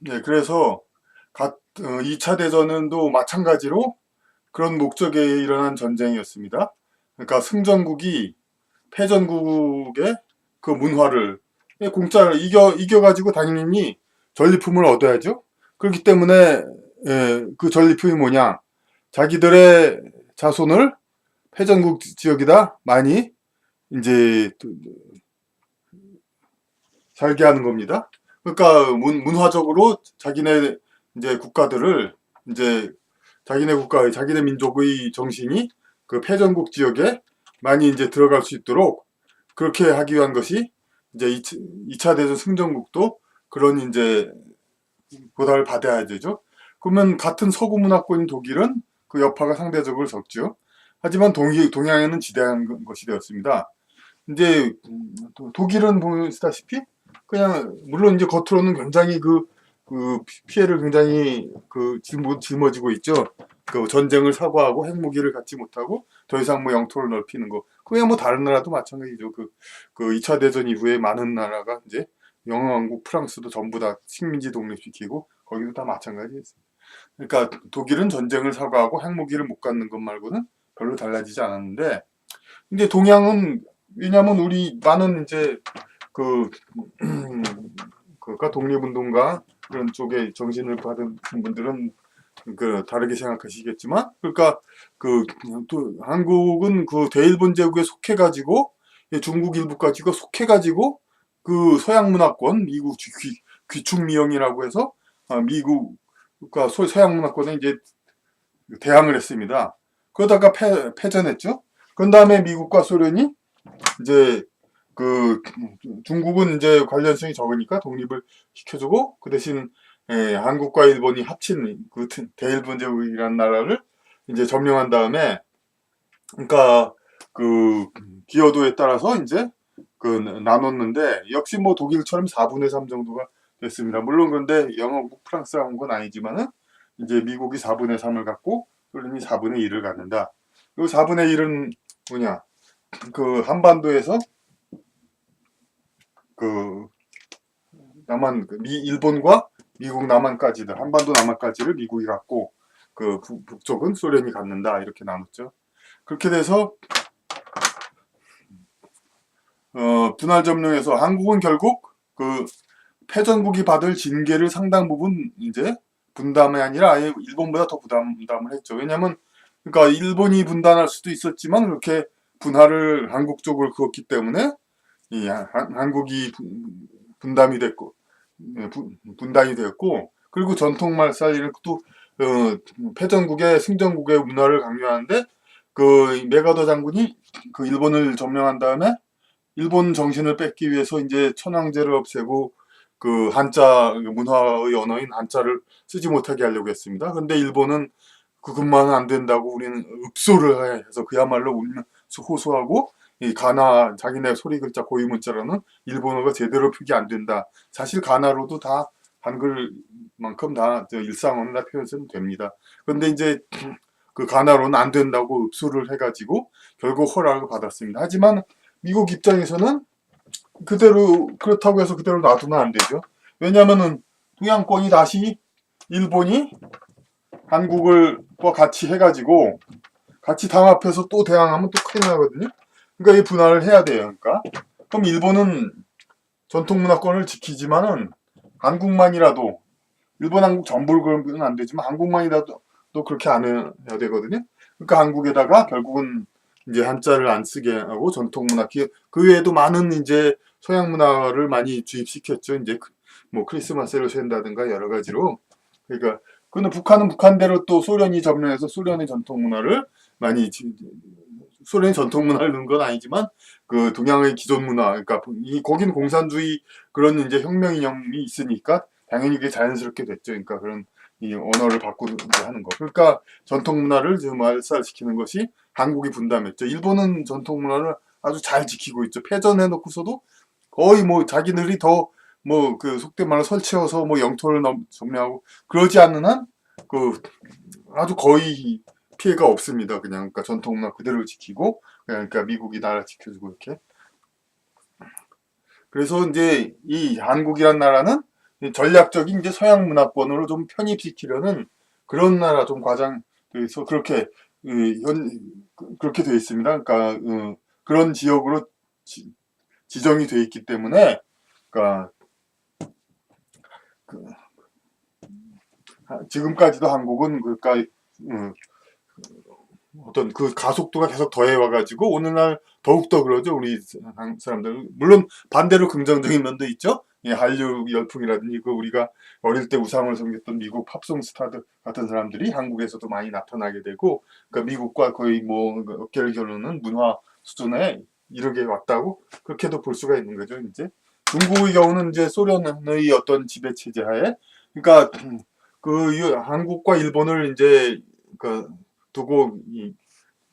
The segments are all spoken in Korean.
네, 그래서 2차 대전도 마찬가지로 그런 목적에 일어난 전쟁이었습니다. 그러니까 승전국이 패전국의 그 문화를 공짜를 이겨가지고 당연히 전리품을 얻어야죠. 그렇기 때문에 그 전리품이 뭐냐? 자기들의 자손을 패전국 지역에다 많이 이제 살게 하는 겁니다. 그러니까 문화적으로 자기네 이제 국가들을 이제 자기네 국가, 자기네 민족의 정신이 그 패전국 지역에 많이 이제 들어갈 수 있도록 그렇게 하기 위한 것이 이제 2차 대전 승전국도 그런 이제 보답을 받아야 되죠. 그러면 같은 서구 문화권인 독일은 그 여파가 상대적으로 적죠. 하지만 동양에는 지대한 것이 되었습니다. 이제 독일은 보시다시피 그냥 물론 이제 겉으로는 굉장히 그 피해를 굉장히 짊어지고 있죠. 그 전쟁을 사고하고 핵무기를 갖지 못하고 더 이상 뭐 영토를 넓히는 거. 그게 뭐 다른 나라도 마찬가지죠. 그 2차 대전 이후에 많은 나라가 이제 영왕국 프랑스도 전부 다 식민지 독립시키고 거기도 다 마찬가지였어요. 그러니까 독일은 전쟁을 사고하고 핵무기를 못 갖는 것 말고는 별로 달라지지 않았는데 근데 동양은 왜냐하면 우리 많은 이제 그 그가 독립운동가 그런 쪽에 정신을 받은 분들은 그 다르게 생각하시겠지만 그러니까 또 한국은 그 대일본 제국에 속해 가지고 중국 일부까지가 속해 가지고 그 서양 문화권 미국 귀축미형이라고 해서 미국과 서양 문화권에 이제 대항을 했습니다. 그러다가 패전했죠. 그런 다음에 미국과 소련이 이제 그 중국은 이제 관련성이 적으니까 독립을 시켜주고 그 대신 한국과 일본이 합친 그 대일본 제국이라는 나라를 이제 점령한 다음에 그러니까 그 기여도에 따라서 이제 그 나눴는데 역시 뭐 독일처럼 4분의 3 정도가 됐습니다. 물론 그런데 영어국 프랑스가 온 건 아니지만은 이제 미국이 4분의 3을 갖고 소련이 4분의 1을 갖는다. 이 4분의 1은 뭐냐? 그 한반도에서 그 일본과 미국 남한까지를 한반도 남한까지를 미국이 갖고 그 북쪽은 소련이 갖는다 이렇게 나눴죠. 그렇게 돼서 분할 점령에서 한국은 결국 그 패전국이 받을 징계를 상당 부분 이제 분담이 아니라 아예 일본보다 더 분담을 했죠. 왜냐하면 그러니까 일본이 분담할 수도 있었지만 그렇게 분할을 한국 쪽을 그었기 때문에 이 한국이 분담이 됐고 분단이 되었고 그리고 전통 말살이는 또 패전국의 승전국의 문화를 강요하는데 그 메가더 장군이 그 일본을 점령한 다음에 일본 정신을 뺏기 위해서 이제 천황제를 없애고 그 한자 문화의 언어인 한자를 쓰지 못하게 하려고 했습니다. 그런데 일본은 그것만은 안 된다고 우리는 읍소를 해서 그야말로 울면서 호소하고 이 가나 자기네 소리 글자 고유 문자로는 일본어가 제대로 표기 안 된다. 사실 가나로도 다 한글만큼 다 일상어는 다 표현은 됩니다. 그런데 이제 그 가나로는 안 된다고 읍소를 해가지고 결국 허락을 받았습니다. 하지만 미국 입장에서는 그대로 그렇다고 해서 그대로 놔두면 안 되죠. 왜냐하면은 동양권이 다시 일본이 한국을 또 같이 해가지고 같이 당합해서 또 대항하면 또 큰일 나거든요. 그러니까 이 분할을 해야 돼요. 그러니까 그럼 일본은 전통 문화권을 지키지만은 한국만이라도 일본 한국 전부를 그러면 안 되지만 한국만이라도 또 그렇게 안 해야 되거든요. 그러니까 한국에다가 결국은 이제 한자를 안 쓰게 하고 전통 문화 그 외에도 많은 이제 서양 문화를 많이 주입시켰죠. 이제 뭐 크리스마스를 샌다든가 여러 가지로 그러니까 근데 북한은 북한대로 또 소련이 점령해서 소련의 전통 문화를 많이 소련의 전통 문화를 넣은 건 아니지만 그 동양의 기존 문화 그러니까 거긴 공산주의 그런 이제 혁명 이념이 있으니까 당연히 그게 자연스럽게 됐죠. 그러니까 그런 이 언어를 바꾸는 하는 거. 그러니까 전통 문화를 좀 말살시키는 것이 한국이 분담했죠. 일본은 전통 문화를 아주 잘 지키고 있죠. 패전해 놓고서도 거의 뭐 자기들이 더 뭐 그 속된 말로 설치어서 뭐 영토를 점령하고 그러지 않는 한 그 아주 거의 피해가 없습니다. 그냥 그러니까 전통 문화 그대로 지키고 그러니까 미국이 나라 지켜주고 이렇게. 그래서 이제 이 한국이란 나라는 전략적인 이제 서양 문화권으로 좀 편입시키려는 그런 나라 좀 과장돼서 그렇게 그렇게 돼 있습니다. 그러니까 그런 지역으로 지정이 돼 있기 때문에 그러니까 그 지금까지도 한국은 그러니까 어떤 그 가속도가 계속 더해와가지고 오늘날 더욱더 그러죠. 우리 한국 사람들 물론 반대로 긍정적인 면도 있죠. 예, 한류 열풍이라든지 그 우리가 어릴 때 우상을 섬겼던 미국 팝송 스타들 같은 사람들이 한국에서도 많이 나타나게 되고 그러니까 미국과 거의 뭐 어깨를 겨루는 문화 수준에 이르게 왔다고 그렇게도 볼 수가 있는 거죠. 이제 중국의 경우는 이제 소련의 어떤 지배 체제 하에 그러니까 한국과 일본을 이제 그 두고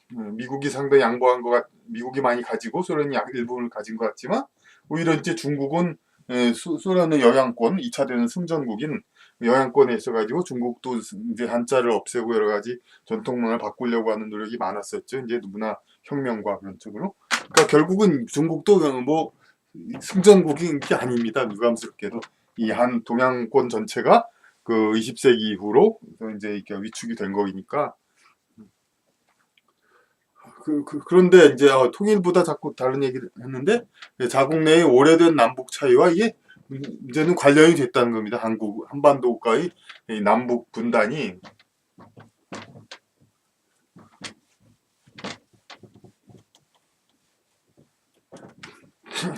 미국이 상당히 양보한 미국이 많이 가지고 소련이 일본을 가진 것 같지만 오히려 이제 중국은 소련의 영향권, 2차 대전 승전국인 영향권에 있어가지고 중국도 이제 한자를 없애고 여러 가지 전통 문화를 바꾸려고 하는 노력이 많았었죠. 이제 문화 혁명과 그런 쪽으로. 그러니까 결국은 중국도 뭐 승전국인 게 아닙니다. 유감스럽게도 이 한 동양권 전체가 그 20세기 이후로 이제 이렇게 위축이 된 거니까. 그런데 이제 통일보다 자꾸 다른 얘기를 했는데 자국 내의 오래된 남북 차이와 이게 이제는 관련이 됐다는 겁니다. 한반도과의 이 남북 분단이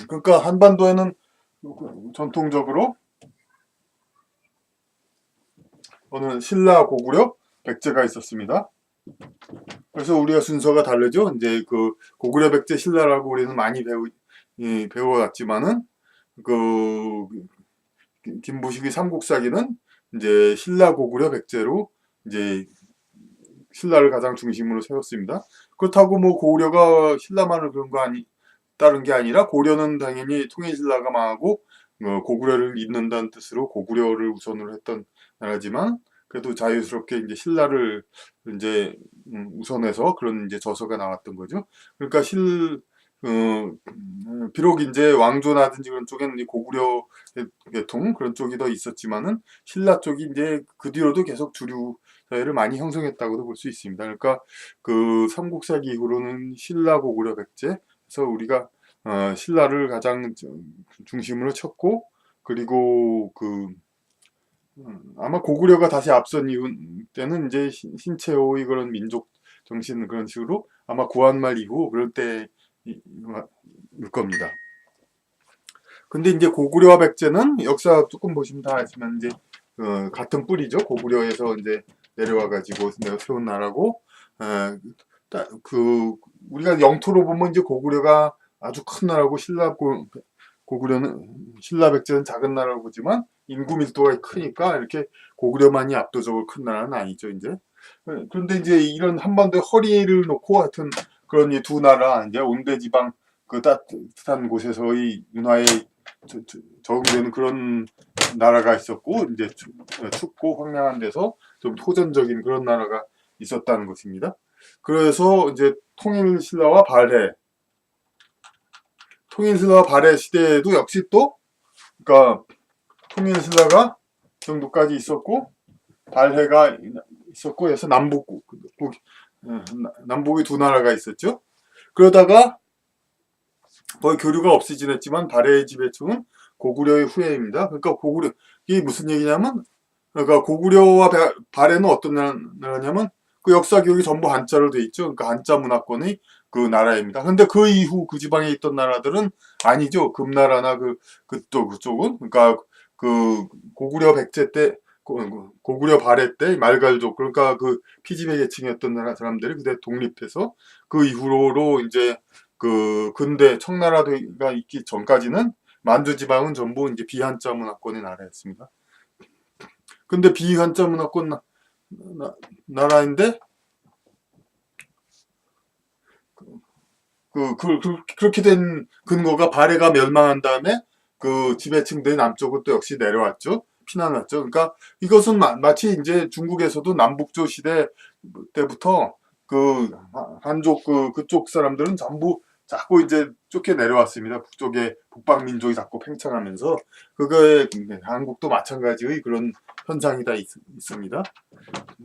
그러니까 한반도에는 전통적으로 어느 신라, 고구려, 백제가 있었습니다. 그래서 우리가 순서가 다르죠. 이제 그 고구려, 백제, 신라라고 우리는 많이 배워왔지만은 그 김부식의 삼국사기는 이제 신라, 고구려, 백제로 이제 신라를 가장 중심으로 세웠습니다. 그렇다고 뭐 고구려가 신라만을 그런 거 따른 게 아니라 고려는 당연히 통일신라가 망하고 고구려를 잇는다는 뜻으로 고구려를 우선으로 했던 나라지만 그래도 자유스럽게 이제 신라를 이제 우선해서 그런 이제 저서가 나왔던 거죠. 그러니까 비록 이제 왕조나든지 그런 쪽에는 고구려 계통 그런 쪽이 더 있었지만은 신라 쪽이 이제 그 뒤로도 계속 주류 사회를 많이 형성했다고도 볼 수 있습니다. 그러니까 그 삼국사기 이후로는 신라, 고구려, 백제 그래서 우리가 신라를 가장 중심으로 쳤고 그리고 아마 고구려가 다시 앞선 이후 때는 이제 신체호의 그런 민족 정신 그런 식으로 아마 구한말 이후 그럴 때일 겁니다. 근데 이제 고구려와 백제는 역사 조금 보시면 다 아시면 이제 같은 뿌리죠. 고구려에서 이제 내려와 가지고 내가 세운 나라고 우리가 영토로 보면 이제 고구려가 아주 큰 나라고 고구려는 신라 백제는 작은 나라로 보지만 인구 밀도가 크니까 이렇게 고구려만이 압도적으로 큰 나라는 아니죠 이제. 그런데 이제 이런 한반도에 허리를 놓고 하여튼 그런 이 두 나라 이제 온대지방 그 따뜻한 곳에서의 문화에 적응되는 그런 나라가 있었고 이제 춥고 황량한 데서 좀 호전적인 그런 나라가 있었다는 것입니다. 그래서 이제 통일신라와 발해 시대에도 역시 또 그러니까 통일신라가 정도까지 있었고 발해가 있었고 해서 남북이 두 나라가 있었죠. 그러다가 거의 교류가 없이 지냈지만 발해의 지배층은 고구려의 후예입니다. 그러니까 이게 무슨 얘기냐면 그러니까 고구려와 발해는 어떤 나라냐면 그 역사 교육이 전부 한자로 돼 있죠. 그러니까 한자 문화권의 그 나라입니다. 근데 그 이후 그 지방에 있던 나라들은 아니죠. 금나라나 그쪽은 그러니까 그 고구려 백제 때 고구려 발해 때 말갈족 그러니까 그 피지배 계층이었던 사람들이 그때 독립해서 그 이후로 이제 그 근대 청나라가 있기 전까지는 만주 지방은 전부 이제 비한자 문화권의 나라였습니다. 근데 비한자 문화권 나라인데 그렇게 된 근거가 발해가 멸망한 다음에 그 지배층들이 남쪽으로 또 역시 내려왔죠. 피난왔죠. 그러니까 이것은 마치 이제 중국에서도 남북조 시대 때부터 그 한족 그쪽 사람들은 전부 자꾸 이제 쫓겨 내려왔습니다. 북쪽에 북방민족이 자꾸 팽창하면서 그거에 한국도 마찬가지의 그런 현상이 다 있습니다.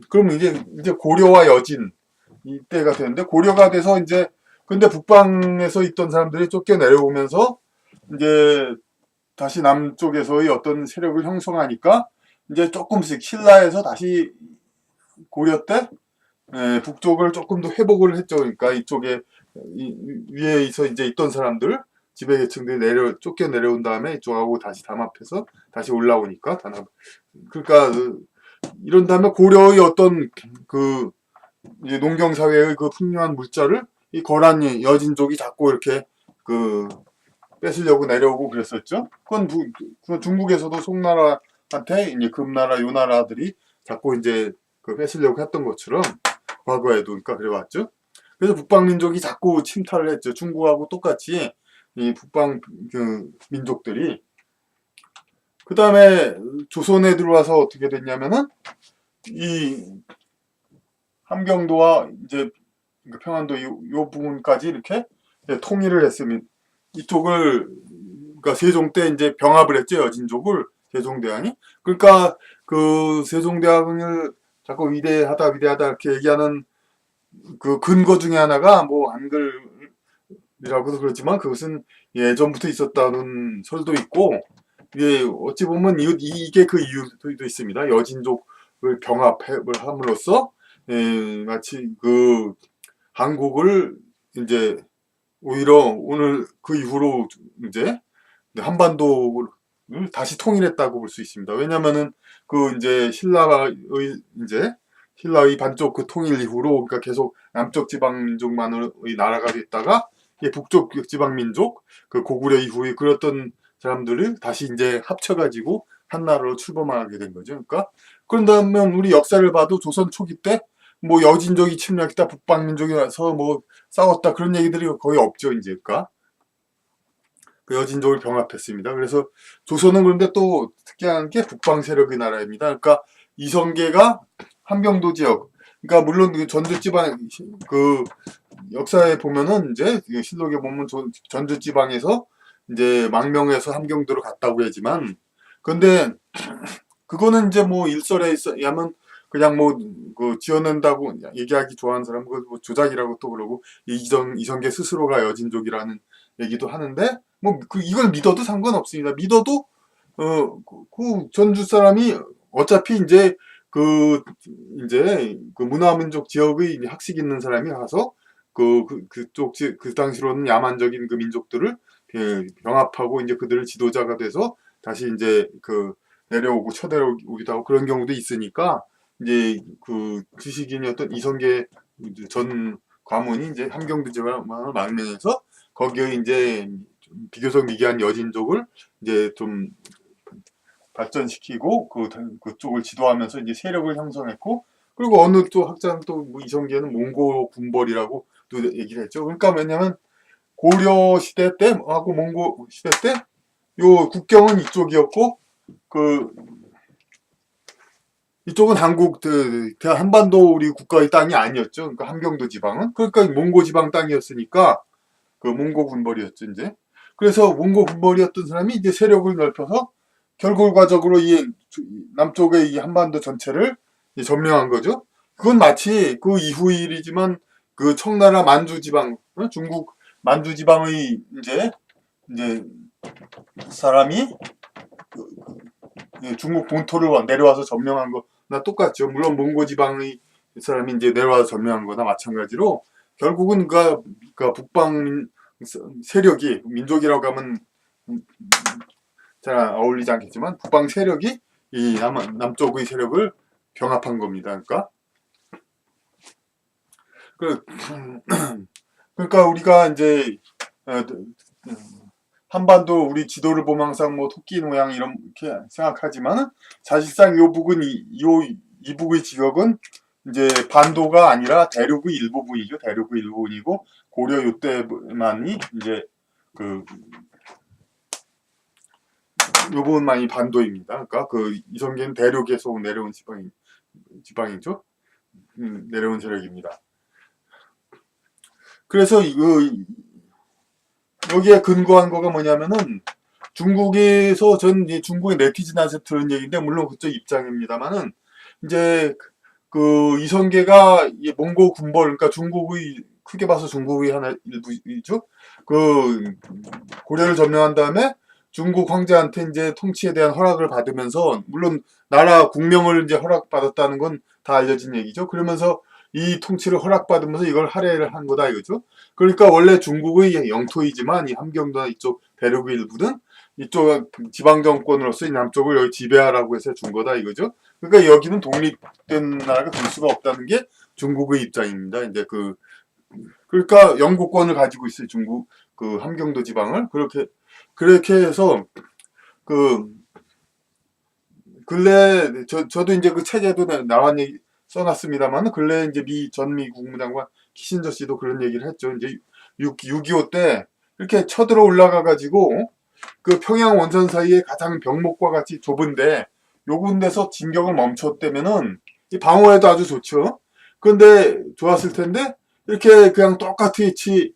그럼 이제 고려와 여진 이때가 되는데 고려가 돼서 이제 근데 북방에서 있던 사람들이 쫓겨 내려오면서 이제 다시 남쪽에서의 어떤 세력을 형성하니까 이제 조금씩 신라에서 다시 고려 때 북쪽을 조금 더 회복을 했죠. 그러니까 이쪽에 위에서 이제 있던 사람들 지배 계층들이 쫓겨 내려온 다음에 이쪽하고 다시 담합해서 다시 올라오니까 단합. 그러니까 이런 다음에 고려의 어떤 그 이제 농경 사회의 그 풍요한 물자를 이 거란이 여진족이 자꾸 이렇게 그 뺏으려고 내려오고 그랬었죠. 그건 중국에서도 송나라한테 이제 금나라, 요나라들이 자꾸 이제 그 뺏으려고 했던 것처럼 과거에도 그러니까 그래왔죠. 그래서 북방민족이 자꾸 침탈을 했죠. 중국하고 똑같이 이 북방 그 민족들이. 그 다음에 조선에 들어와서 어떻게 됐냐면은 이 함경도와 이제 평안도 요 부분까지 이렇게 통일을 했으면 이쪽을 그러니까 세종 때 이제 병합을 했죠. 여진족을 세종대왕이. 그러니까 그 세종대왕을 자꾸 위대하다 이렇게 얘기하는 그 근거 중에 하나가 뭐 한글이라고도 그렇지만 그것은 예전부터 있었다는 설도 있고 이게 어찌 보면 이게 그 이유도 있습니다. 여진족을 병합을 함으로써 마치 그 한국을 이제 오히려 오늘 그 이후로 이제 한반도를 다시 통일했다고 볼 수 있습니다. 왜냐면은 그 이제 신라의 반쪽 그 통일 이후로 그러니까 계속 남쪽 지방 민족만의 나라가 됐다가 북쪽 지방 민족 그 고구려 이후에 그랬던 사람들을 다시 이제 합쳐가지고 한 나라로 출범하게 된 거죠. 그러니까 그런다면 우리 역사를 봐도 조선 초기 때 뭐 여진족이 침략했다, 북방민족이 와서 뭐 싸웠다 그런 얘기들이 거의 없죠. 이제 그러니까 그 여진족을 병합했습니다. 그래서 조선은 그런데 또 특이한 게 북방 세력의 나라입니다. 그러니까 이성계가 함경도 지역, 그러니까 물론 그 전주지방 그 역사에 보면은 이제 실록에 보면 전주지방에서 이제 망명해서 함경도로 갔다고 하지만, 근데 그거는 이제 뭐 일설에 의하면 그냥 뭐 그 지어낸다고 얘기하기 좋아하는 사람 그거 뭐 조작이라고 또 그러고 이성계 스스로가 여진족이라는 얘기도 하는데 뭐 이걸 믿어도 상관없습니다. 믿어도 그 전주 사람이 어차피 이제 그 문화민족 지역의 학식 있는 사람이 가서 그쪽 그 당시로는 야만적인 그 민족들을 병합하고 이제 그들을 지도자가 돼서 다시 이제 그 내려오고 쳐내려오기도 하고 그런 경우도 있으니까 이제 그 지식인이었던 이성계 전 과문이 이제 함경도 지방을 망명해서 거기에 이제 비교적 미개한 여진족을 이제 좀 발전시키고 그쪽을 지도하면서 이제 세력을 형성했고 그리고 어느 또 학자는 또뭐 이성계는 몽고 군벌이라고 또 얘기를 했죠. 그러니까 왜냐면 고려 시대 때하고 몽고 시대 때 요 국경은 이쪽이었고 그 이쪽은 한국 한반도 우리 국가의 땅이 아니었죠. 그러니까 함경도 지방은 그러니까 몽고 지방 땅이었으니까 그 몽고 군벌이었죠 이제. 그래서 몽고 군벌이었던 사람이 이제 세력을 넓혀서 결과적으로 이 남쪽의 이 한반도 전체를 점령한 거죠. 그건 마치 그 이후 일이지만 그 청나라 만주 지방, 중국 만주 지방의 이제 사람이 중국 본토를 내려와서 점령한 거나 똑같죠. 물론 몽고 지방의 사람이 이제 내려와서 점령한 거나 마찬가지로 결국은 그 북방 세력이 민족이라고 하면 잘 어울리지 않겠지만 북방 세력이 이 남쪽의 세력을 병합한 겁니다. 그러니까 우리가 이제 한반도 우리 지도를 보면 항상 뭐 토끼 모양 이렇게 생각하지만 사실상 이 북의 지역은 이제 반도가 아니라 대륙의 일부분이죠. 대륙의 일부분이고 고려 요때만이 이제 그 요 부분만이 반도입니다. 그러니까 그 이성계는 대륙에서 내려온 지방이죠. 내려온 세력입니다. 그래서 여기에 근거한 거가 뭐냐면은 중국에서 전 이제 중국의 네티즌한테 들은 얘기인데 물론 그쪽 입장입니다만은 이제 그 이성계가 이 몽고 군벌 그러니까 중국의 크게 봐서 중국의 하나 일부이죠. 그 고려를 점령한 다음에 중국 황제한테 이제 통치에 대한 허락을 받으면서 물론 나라 국명을 이제 허락받았다는 건 다 알려진 얘기죠. 그러면서 이 통치를 허락받으면서 이걸 할애를 한 거다 이거죠. 그러니까 원래 중국의 영토이지만 이 함경도나 이쪽 대륙 일부는 이쪽 지방 정권으로서 이 남쪽을 여기 지배하라고 해서 준 거다 이거죠. 그러니까 여기는 독립된 나라가 될 수가 없다는 게 중국의 입장입니다. 이제 그러니까 영국권을 가지고 있어요. 중국 그 함경도 지방을 그렇게 해서 그 근래 저도 이제 그 책에도 나왔 얘기 써놨습니다만 근래 이제 미 전미 국무장관 키신저 씨도 그런 얘기를 했죠. 이제 6.25 때 이렇게 쳐들어 올라가 가지고 그 평양 원산 사이에 가장 병목과 같이 좁은데 요 군데서 진격을 멈췄다면은 이 방어에도 아주 좋죠. 그런데 좋았을 텐데 이렇게 그냥 똑같이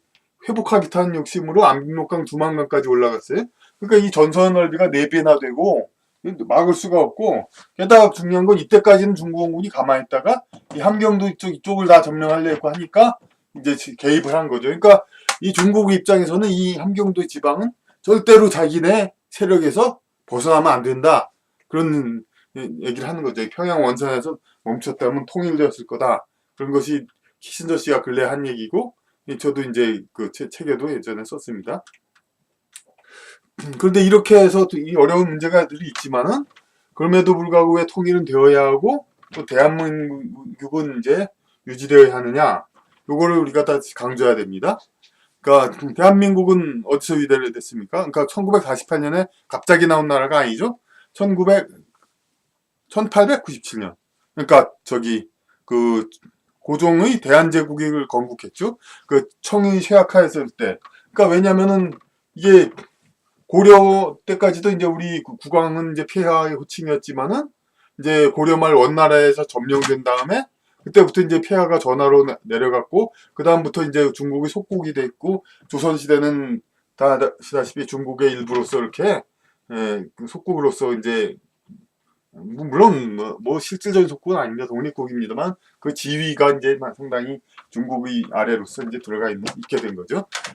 회복하겠다는 욕심으로 압록강 두만강까지 올라갔어요. 그러니까 이 전선 넓이가 4배나 되고 막을 수가 없고 게다가 중요한 건 이때까지는 중국군이 가만히 있다가 이 함경도 이쪽을 다 점령하려고 하니까 이제 개입을 한 거죠. 그러니까 이 중국 입장에서는 이 함경도 지방은 절대로 자기네 세력에서 벗어나면 안 된다. 그런 얘기를 하는 거죠. 평양 원산에서 멈췄다면 통일되었을 거다. 그런 것이 키신저 씨가 근래 한 얘기고 저도 이제 그 책에도 예전에 썼습니다. 그런데 이렇게 해서 이 어려운 문제가 늘 있지만은 그럼에도 불구하고 왜 통일은 되어야 하고 또 대한민국은 이제 유지되어야 하느냐 요거를 우리가 다 강조해야 됩니다. 그러니까 대한민국은 어디서 유대됐습니까? 그러니까 1948년에 갑자기 나온 나라가 아니죠. 1897년. 그러니까 그 고종의 대한제국을 건국했죠. 그 청이 쇠약화했을 때. 그러니까 왜냐면은 이게 고려 때까지도 이제 우리 국왕은 이제 폐하의 호칭이었지만은 이제 고려 말 원나라에서 점령된 다음에 그때부터 이제 폐하가 전하로 내려갔고 그 다음부터 이제 중국이 속국이 됐고 조선 시대는 다 아시다시피 중국의 일부로서 이렇게 속국으로서 이제 물론 뭐 실질적인 속국은 아닙니다. 독립국입니다만 그 지위가 이제 상당히 중국의 아래로서 이제 들어가 있게 된 거죠.